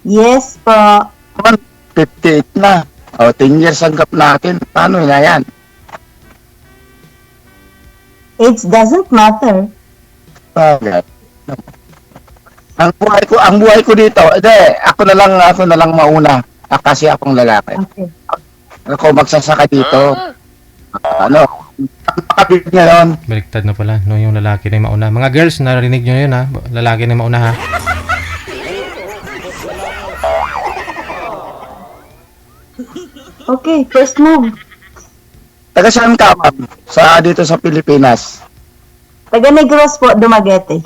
Yes po. 58 na. O, 10 years ang gap natin. Paano na yan? Age doesn't matter. Bagay. Ang buhay ko dito, ako na lang mauna. Kasi akong lalaki. Okay. Ako magsasaka dito. Ano? Kapit ngayon. Baliktad na pala, no, yung lalaki na yung mauna. Mga girls, narinig nyo yun ha. Lalaki na yung mauna ha. Okay, first move. Taga saan ka, ma'am? Dito sa Pilipinas. Taga Negros po, Dumaguete.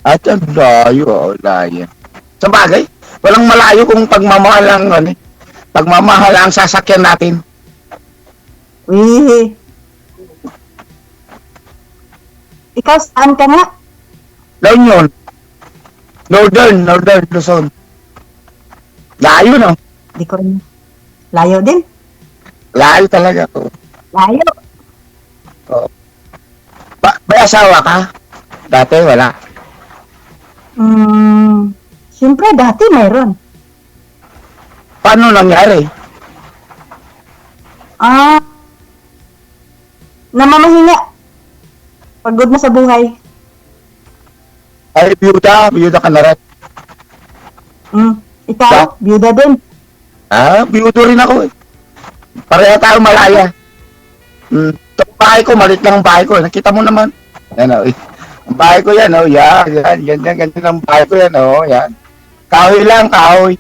At ang layo, layo. Sa bagay, walang malayo kung pagmamahal ang, pagmamahal ang sasakyan natin. Wee. Ikaw, saan ka nga? Doon yun. Northern Luzon. Layo, no? Di ko rin. Layo din. Layo talaga. Oh. Layo. May asawa ka? Dati, wala. Siyempre, dati mayroon. Paano nangyari? Namamahinga. Pagod na sa buhay. Ay, biyuda ka na rin. Ikaw, biyuda din. Biyudo rin ako eh. Pareha tayo malaya. Itong bahay ko, malit lang ang bahay ko. Nakita mo naman. Yan o. Ang bahay ko yan o. Yan. Ganyan ang bahay ko yan o. Yan. Kahoy lang, kahoy.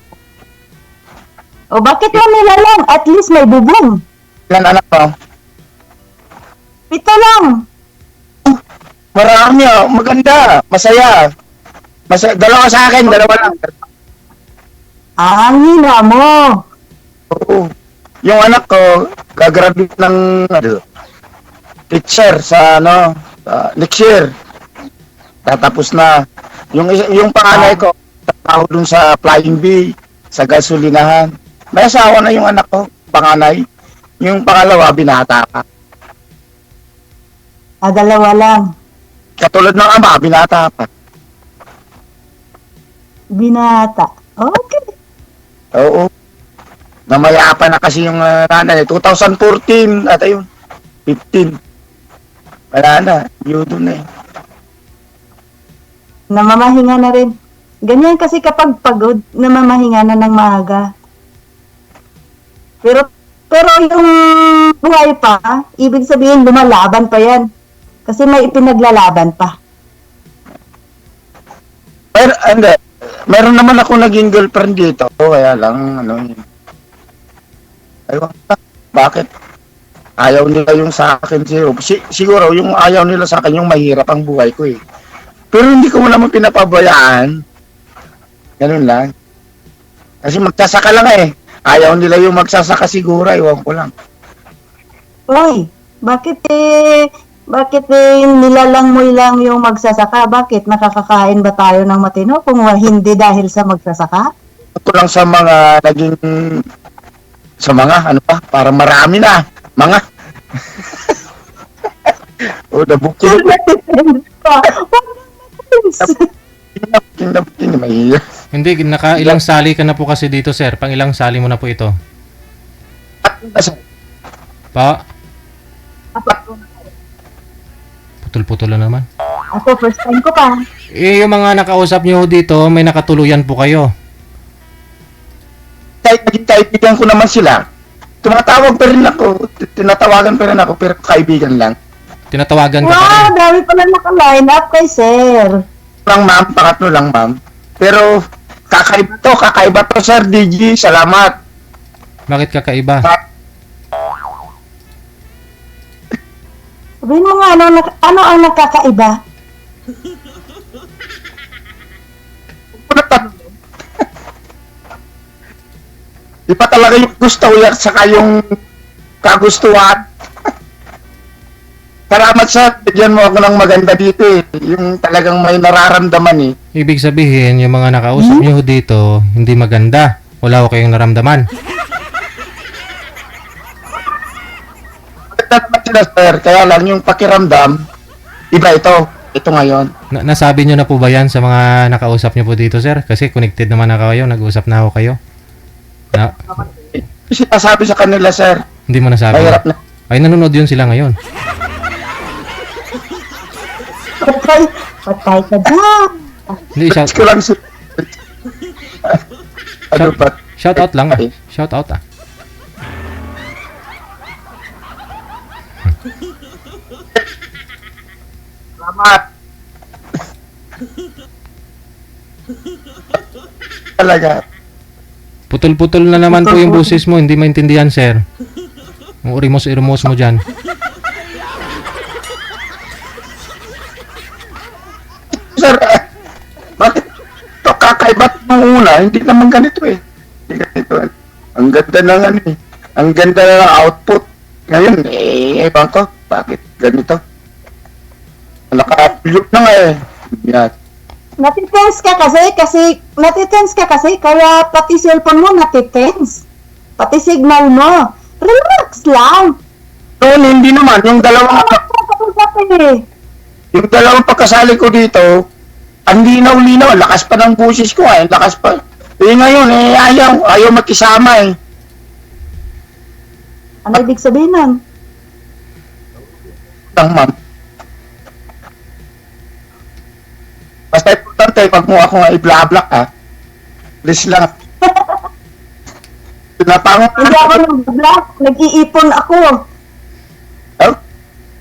O bakit mo nilalang? At least may bubong. Ilan anak mo? 7 lang. Marami o. Maganda. Masaya. Dalawa sa akin, dalawa lang. Ang hina mo. Oo. Yung anak ko, gagraduate ng teacher sa next year. Tatapos na. Yung panganay ko, trabaho dun sa Flying Bee, sa gasolinahan. May asawa na yung anak ko, panganay. Yung pangalawa, binata pa. Dalawa lang. Katulad ng ama, binata pa. Binata. Okay. Oo. Namayapa na kasi yung nanay. 2014 at ayun, 15. Wala na, yudo na eh. Namamahinga na rin. Ganyan kasi kapag pagod, namamahinga na ng maaga. Pero yung buhay pa, ibig sabihin lumalaban pa yan. Kasi may ipinaglalaban pa. Pero, hindi. Meron naman ako naging girlfriend dito. Kaya lang, aywan pa. Bakit? Ayaw nila yung sa akin. Siguro, yung ayaw nila sa akin, yung mahirap ang buhay ko eh. Pero hindi ko mo naman pinapabayaan. Ganun lang. Kasi magsasaka lang eh. Ayaw nila yung magsasaka siguro. Iwan ko lang. Uy, bakit nilalang mo lang yung magsasaka? Bakit? Nakakakain ba tayo ng matino kung hindi dahil sa magsasaka? Ito lang sa mga naging para marami na. Mga. O, nabukin. Mahirap. Hindi, nakailang sali ka na po kasi dito, sir. Pang ilang sali mo na po ito? Pa? Putol-putol na naman. Ako, first time ko pa. Yung mga nakausap nyo dito, may nakatuluyan po kayo. Kahit naging kaibigan ko naman sila, tumatawag pa rin ako, tinatawagan pa rin ako, pero kaibigan lang. Tinatawagan ka pa Wow, rin. dami pala naka-line up kay sir. Lang ma'am, pangatlo lang ma'am. Pero kakaiba to sir DG, salamat. Bakit kakaiba? Sabihin mo nga, ano ang nakakaiba? Iba talaga yung gusto yan, saka yung kagustuhan. Salamat sir, bigyan mo ako ng maganda dito eh. Yung talagang may nararamdaman eh. Ibig sabihin, yung mga nakausap nyo dito, hindi maganda. Wala ko kayong naramdaman. Maganda naman sila sir, kaya lang yung pakiramdam, iba ito. Ito ngayon. Nasabi nyo na po ba yan sa mga nakausap nyo po dito, sir? Kasi connected naman na kayo, nag-usap na ako kayo. Sinasabi sa kanila, sir. Hindi mo nasabi. Mahirap na. Ay, nanonood yun sila ngayon. Patay ka dyan. Hindi, Search ko lang si... ano pa? shout out lang ah. Shout out ah. Salamat. Talaga. Putol-putol na naman po yung boses mo, hindi maintindihan, sir. Ang urimos-irimos mo dyan. Sir, bakit ito kakaibat ng una? Hindi naman ganito eh. Hindi ganito eh. Ang ganda ng ano eh. Ang ganda ng output. Ngayon, ewan ko, bakit ganito? Naka-upload na nga eh. Yan. Natitense ka kasi, kaya pati cellphone mo natitense. Pati signal mo. Relax lang. Noon, hindi naman. Yung dalawang pagkasali ko dito, ang linaw-linaw, ang lakas pa ng boses ko ang lakas pa. Eh ngayon, ayaw magkisama eh. Ano ibig sabihin nun? Lang, ma'am. Basta importante, pag mo ako nga i-blablock ha. Please lang. Hindi ako nag-vlog, nag-iipon ako. Oh,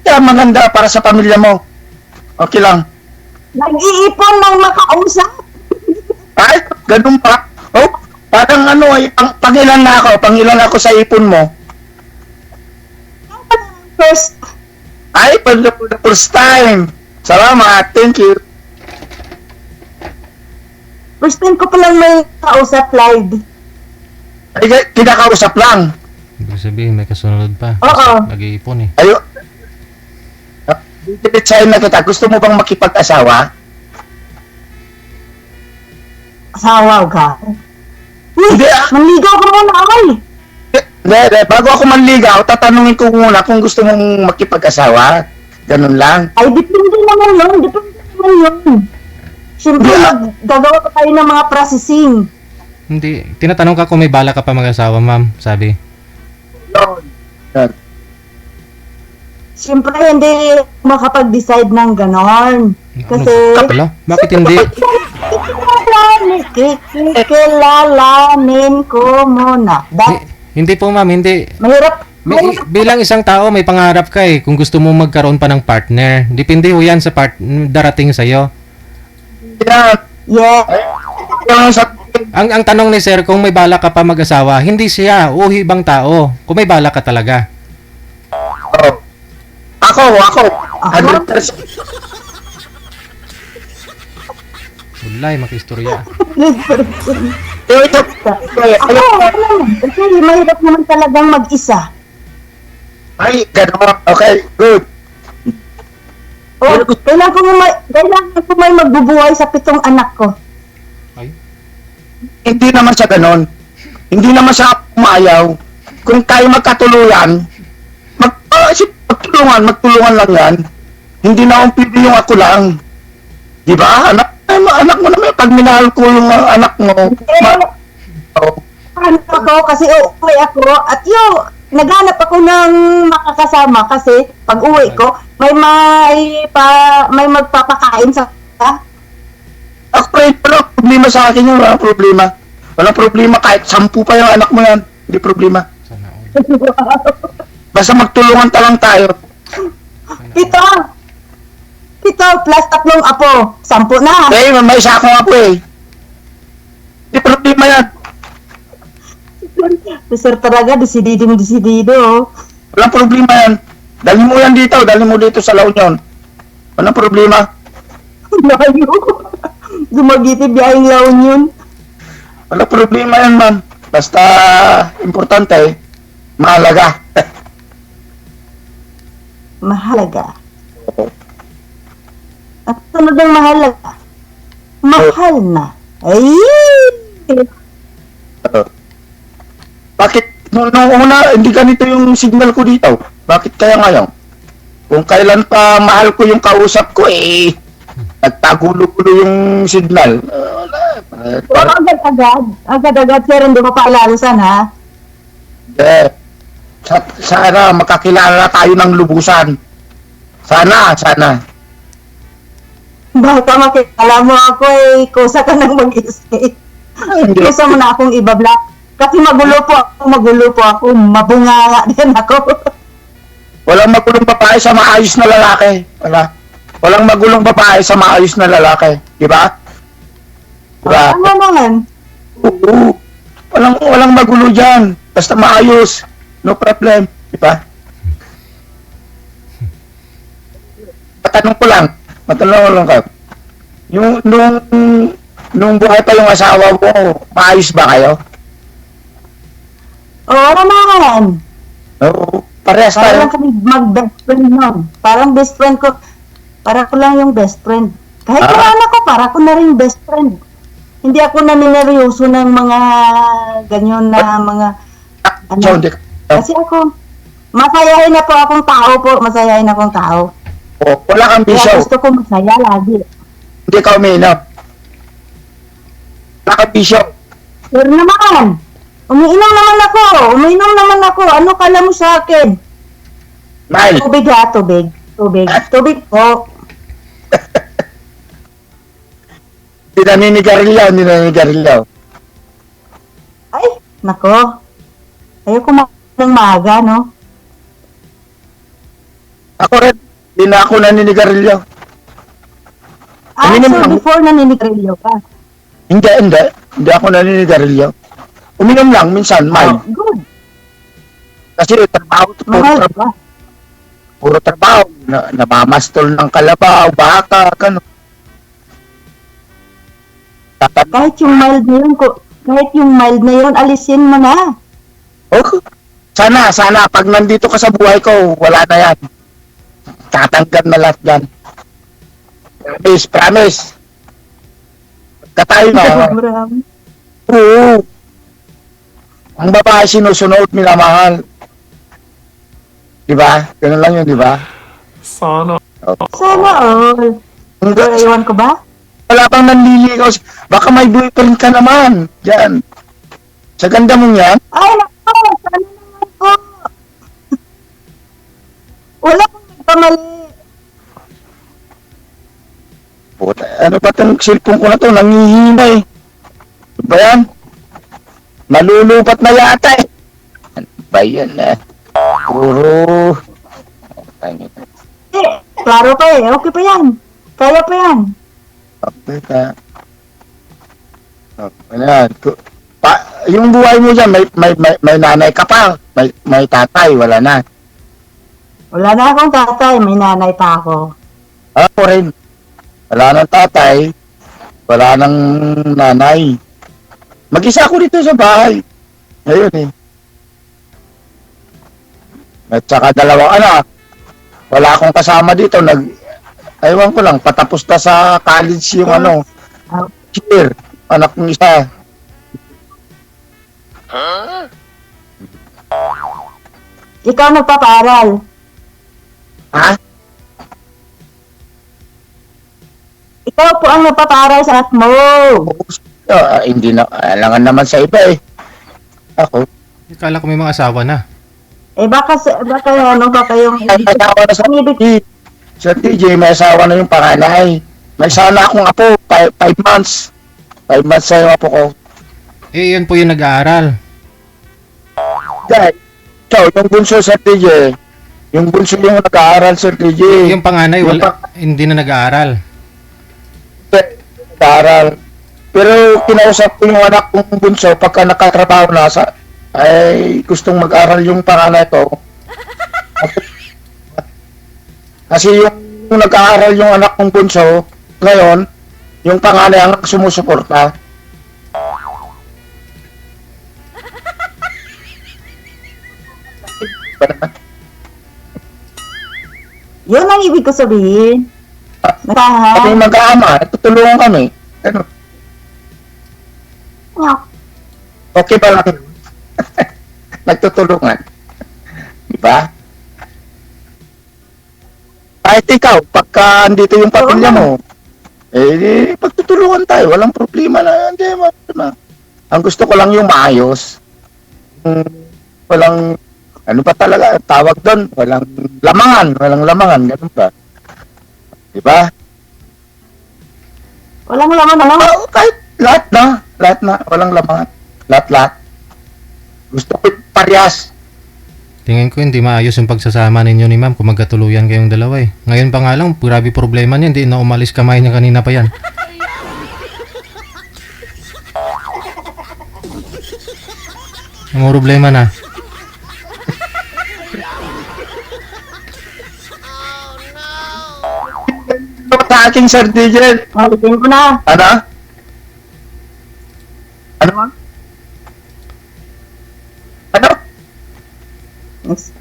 kaya maganda para sa pamilya mo. Okay lang. Nag-iipon ng makausap. Ay, ganun pa. Oh, parang ano ay, pangilan na ako sa ipon mo. First, Ay, for the first time. Salamat, thank you. first time ko palang may kausap live. Ay, kinakausap lang. Ibig sabihin, may kasunod pa. Oo. Nag-iipon eh. Ayo. Diretsahin na kita. Gusto mo bang makipag-asawa? Asawa ka. Hindi ah. Manligaw ka muna ay. Hindi. Bago ako manligaw, tatanungin ko muna kung gusto mong makipag-asawa. Ganun lang. Ay, depende naman yun. Siyempre, gagawa pa tayo ng mga processing. Hindi. Tinatanong ka kung may bala ka pa mag-asawa, ma'am. Sabi. Yan. Siyempre, hindi makapag-decide ng ganon. Kasi, Wala? Bakit hindi? kikilalanin ko muna. Hindi po, ma'am. Hindi. Mahirap. Bilang isang tao, may pangarap ka eh. Kung gusto mo magkaroon pa ng partner. Depende ho yan sa darating sa'yo. Yan. Yeah. Yan sa... Ang tanong ni sir, kung may bala ka pa mag-asawa, hindi siya o ibang tao. Kung may bala ka talaga. Oh. Ako. 100%. Ulay, makistorya. Ito. Ako, wala naman. Kasi mahirap naman talagang mag-isa. Ay, gano'n. Okay, good. Oh, kailangan ko may magbubuhay sa 7 anak ko. Ay? Hindi naman siya gano'n. Hindi naman siya umayaw. Kung tayo magkatuluyan, magtulungan lang yan. Hindi na akong pwede yung ako lang. Di ba? Anak mo naman. Pag minahal ko yung anak mo. Ano ako kasi uuwi ako at naghanap ako ng makakasama kasi pag uwi ko may magpapakain sa Ako walang problema sa akin yun. Walang problema. Walang problema kahit 10 pa yung anak mo yan. Hindi problema. Sana all. Basta magtulungan lang tayo. Pito plus 3 apo 10 na. Eh, may isa akong apo eh. Hindi problema yan. Sir talaga desidido. Walang problema yan. Dali mo yan dito. Dali mo dito sa La Union. Walang problema. Layo. Dumagiti biyaheng La Union. Walang problema yan, ma'am. Basta, importante, mahalaga. Mahalaga. At sunod ang mahalaga. Mahal na. Ay! Bakit, nung una, hindi ganito yung signal ko dito? Bakit kaya ngayon? Kung kailan pa mahal ko yung kausap ko, nagtagulo-gulo yung signal. Pero agad-agad. Agad-agad, sir, hindi ko paalasan, ha? Eh, sana makakilala tayo ng lubusan. Sana. Baka makikala mo ako, kusa ka nang mag-escape. Hindi. Kusa mo na akong ibablock. Kasi magulo po ako. Mabunganga din ako. Walang magulong babae sa maayos na lalaki. Walang magulong babae sa maayos na lalaki. Di ba? Diba? Ano naman? Oo. Walang magulo dyan. Basta maayos. No problem. Di ba? Matanong ko lang ka. Yung, nung buhay pa yung asawa mo, maayos ba kayo? Oo naman. Oo. Parehas Parang tayo. kami mag-best friend nun. Parang best friend ko. Para ko lang yung best friend. Kahit Ah. wala ko, para ko na rin best friend. Hindi ako nanineryoso ng mga ganyan na mga... Ano? So, hindi Kasi ako, masayahin na po akong tao po. Masayahin akong tao. wala kang Kaya bisyo. gusto ko masaya lagi. Hindi ka umiinom. Wala kang bisyo. Pero naman, umiinom naman ako. Ano kala mo sa akin? Mahal. Tubig ha, tubig. Tubig po. Hindi naninigarilyo. Ay, nako. Ayoko ng maaga, no? Ako rin, hindi na ako naninigarilyo. Ah, Uminom so lang. before naninigarilyo ka. Hindi ako naninigarilyo. Uminom lang, minsan, Oh, mild. good. Kasi trabaho, Mahal ba? puro trabaho. Nabamastol ng kalabaw, baka, gano'n. Tatanda. Kahit yung mild na yun, alisin mo na. Okay. Sana, pag nandito ka sa buhay ko, wala na yan. Tatanggal na lahat yan. Promise. Pagka tayo na, Marami. oo. Ang babae sinusunod, minamahal. Diba? Ganun lang yun, diba? Sana. Sana all. Pero iwan ko ba? Wala pang nanliligaw. Baka may boyfriend ka naman. Yan. Sa ganda mong yan, Ay, nako. Sana naman po. Wala kong nagpamali. puta, ano ba itong cellphone ko na to? Nangihinay. Ano ba yan? Malulupat na yata eh. Ano ba yan eh? Puro. Klaro pa eh. Okay pa yan. Kaya pa yan. Okay ka. Ayan. Yung buhay mo dyan, may nanay ka pa. May tatay, wala na. Wala na akong tatay. May nanay pa ako. Ako rin. Wala nang tatay. Wala nang nanay. Mag-isa ako dito sa bahay. Ngayon eh. At saka dalawang anak. Wala akong kasama dito. Aywan ko lang, patapos na sa college yung cheer. Anak ng isa. Ikaw nagpapaaral. Ha? Ikaw po ang nagpapaaral sa anak mo. Hindi na, alangan naman sa iba eh. Ako. Akala ko may mga asawa na. Baka yung... May asawa na sa TJ. Sa TJ, may asawa na yung panganay. May sana akong apo, 5 months. 5 months sa yung apo ko. Yun po yung nag-aaral. Dahil, so, yung bunso sa TJ, yung bunso yung nag-aaral sa TJ. Yung panganay, hindi na nag-aaral. Nag-aaral. Pero kinausap ko yung anak kong bunso pagka nakatrabaho na ay gustong mag-aral yung panganay ko. Kasi yung nag-aaral yung anak kong bunso, ngayon, yung panganay ang sumusuporta. Yun ang ibig ko sabihin. Kami mag-aama, tutulungan kami. Ano? Okay ba lang? Nagtutulungan. Diba? Kahit ikaw, pagka andito yung pamilya mo, Pagtutulungan tayo, walang problema na, hindi, ang gusto ko lang yung maayos. Walang, ano pa talaga, tawag doon, walang lamangan, ganun ba? Di ba? Walang laman, ano? Kahit lahat na, walang lamangan. Lahat. Gusto ko parehas. Tingin ko hindi maayos yung pagsasama ninyo ni ma'am kung magkatuluyan kayong dalawa eh. Ngayon pa nga lang, grabe problema niya, hindi na umalis kamay niya kanina pa yan. Ang problema na. Sa aking Sir DJ, Malitin ko na. ano? Ano? Ano? Next.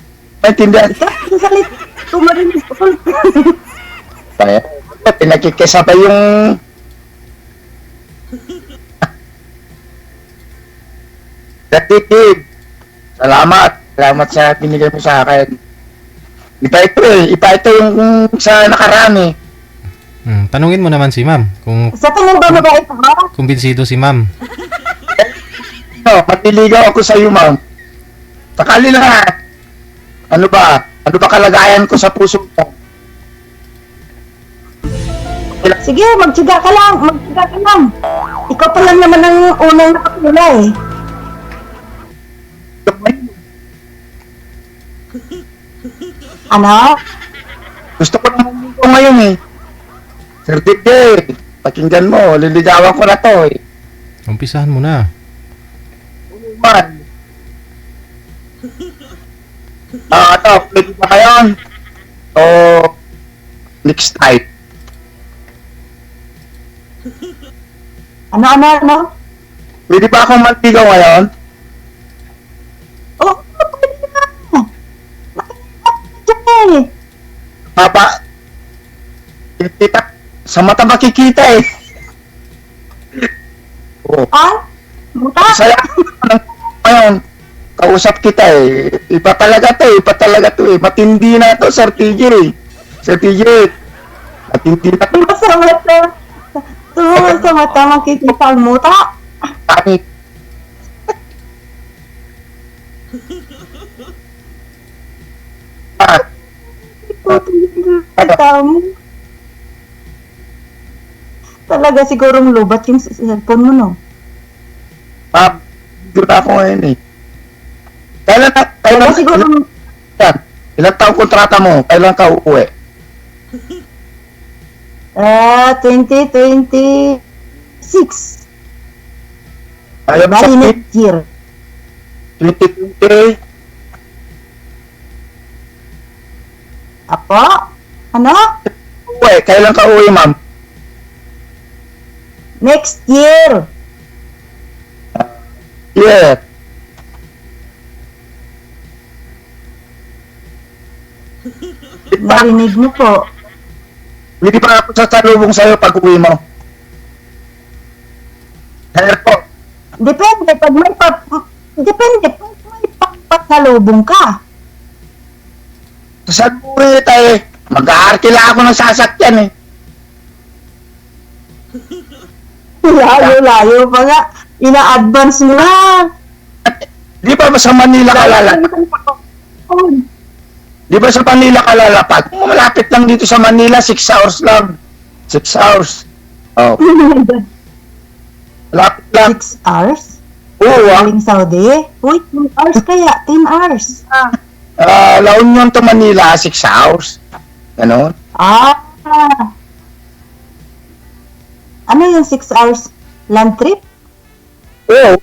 Maintindihan? Ikaw, ang salit. Tumarinig ko. Kaya, pinagkikisabay yung... Datitib. Salamat sa binigay mo sa akin. Ipa ito yung sa nakaraan eh. Tanungin mo naman si ma'am kung Sa tingin ba mabait ako? kumbinsido si ma'am. Matiligaw ako sa iyo, ma'am. Sakali na. Ano ba? Ano ba kalagayan ko sa puso mo? Sige, magtyaga ka lang. Ikaw pa lang naman ang unang nakapila eh. Ano? Gusto ko naman ito ngayon eh. Sir DJ, pakinggan mo. Liligawan ko na to eh. Umpisahan mo na. Man. Ito, pwede ba kayo? O, next time. Ano? Pwede ba akong mantigaw ngayon? Oh, pwede na. Diyan eh. Papa, kita, sa mata makikita eh. Oh, Ah? Buta? saya ngayon. Kausap kita eh. Iba talaga to eh. Matindi na to, Sir TJ eh. Sir TJ, matindi na to. Sa mata makikita ang muta. Pangit. Ah, Mata mo. Talaga sigurong lubat yung cellphone mo, no? dito na ako ngayon eh. Talaga sigurong... Ilang taong kontrata mo? Kailan ka uuwi? 2026. Ayaw sa Bali next year. 2020? Apo? Ano? Uwi. Kailan ka uuwi, ma'am? Next year. Yeah. Narinig mo po. Hindi pa ako sasalubong sa'yo pag uwi mo. Airport. Depende pag may pasalubong ka. Saan uwi tayo? Mag-aarkila ako ng sasakyan eh. Layo pa nga. Ina-advance mo na. Di ba sa Manila ka lalapag? Di ba sa Manila ka lalapag? Malapit lang dito sa Manila, 6 hours lang. 6 hours. Oh, malapit lang. 6 hours? Oo, Galing Saudi? Uy, 10 hours kaya? 10 hours. La Union to Manila, 6 hours. Ganon. Ah. Ano yung 6 hours land trip? Oo.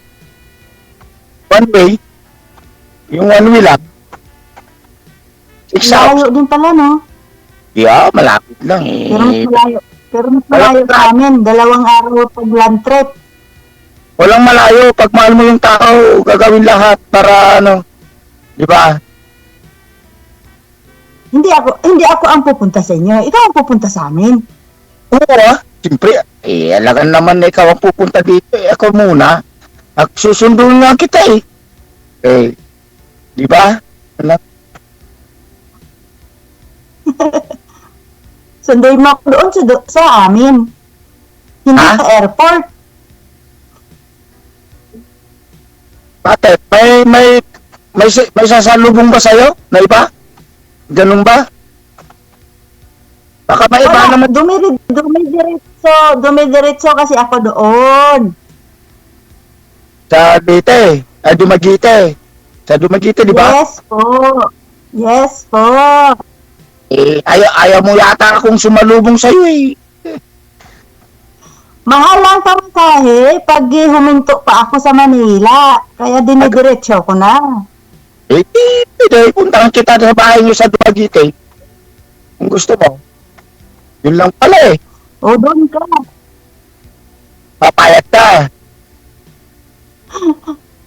One way. Yung one way lang. 6 hours. Layo din pala, no? Yeah, malapit lang eh. Pero mas malayo. Pero mas malayo sa amin. 2 araw pag land trip. Walang malayo. Pag mahal mo yung tao, gagawin lahat para ano. Di ba? Hindi ako ang pupunta sa inyo. Ikaw ang pupunta sa amin. Oo Siyempre, alagan naman na ikaw ang pupunta dito. Ako muna. Susundo nga kita eh. Di ba? Sunday mo ako doon sa amin. Hindi Ha? sa airport. Bakit? May sasalubong ba sa'yo? Na iba? Ganun ba? Baka may iba Wala, naman. dumidiretso kasi ako doon. Sa Leyte. Ay, Dumaguete. Sa Dumaguete, di ba? Yes po. Yes po. Eh, ayaw mo yata akong sumalubong sa'yo eh. Mahal lang pamasahe pag huminto pa ako sa Manila. Kaya dinidiretso ko na. Eh, pwede, puntahan kita sa bahay niyo sa Dumaguete. Kung gusto mo. Yun lang pala eh. O doon ka. Papayat ka.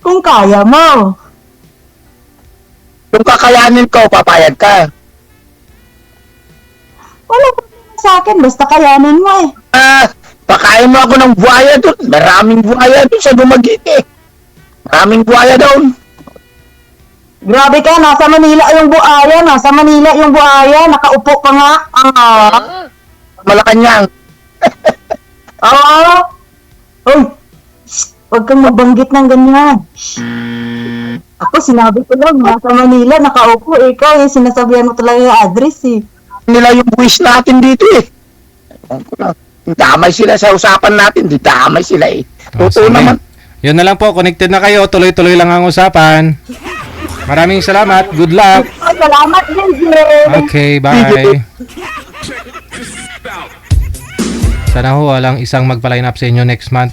Kung kaya mo. Kung kakayanin ko, papayat ka. Wala problema sa akin. Basta kayanin mo eh. Pakain mo ako ng buhaya doon. Maraming buhaya doon sa Dumaguete. Maraming buhaya doon. Grabe ka. Nasa Manila yung buhaya. Nasa Manila yung buhaya. Nakaupo pa nga. Malacanang. Oo. Uy. Huwag kang mabanggit ng ganyan. Ako, sinabi ko lang, nasa Manila, nakaupo. Ikaw, sinasabihan mo talaga yung address eh. Nila yung buwis natin dito eh. Ewan ko lang. Damay sila sa usapan natin. Di damay sila eh. Oh, Totoo sige. naman. Yun na lang po, connected na kayo. Tuloy-tuloy lang ang usapan. Maraming salamat. Good luck. Oh, salamat din, Jay. Okay, bye. Sana ho walang isang magpa-line up sa inyo next month.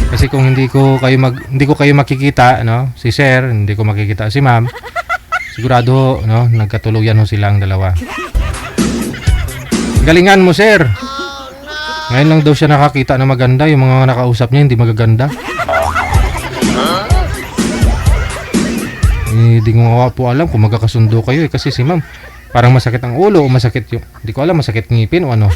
Kasi kung hindi ko kayo makikita, no, si Sir, hindi ko makikita si Ma'am. Sigurado, no, nagkatuluyan ho silang dalawa. Galingan mo, Sir. Ngayon lang daw siya nakakita na maganda, yung mga nakausap niya hindi magaganda. Hindi ko nga po alam kung magkakasundo kayo eh, kasi si Ma'am parang masakit ang ulo o masakit yung, hindi ko alam, masakit ngipin o ano.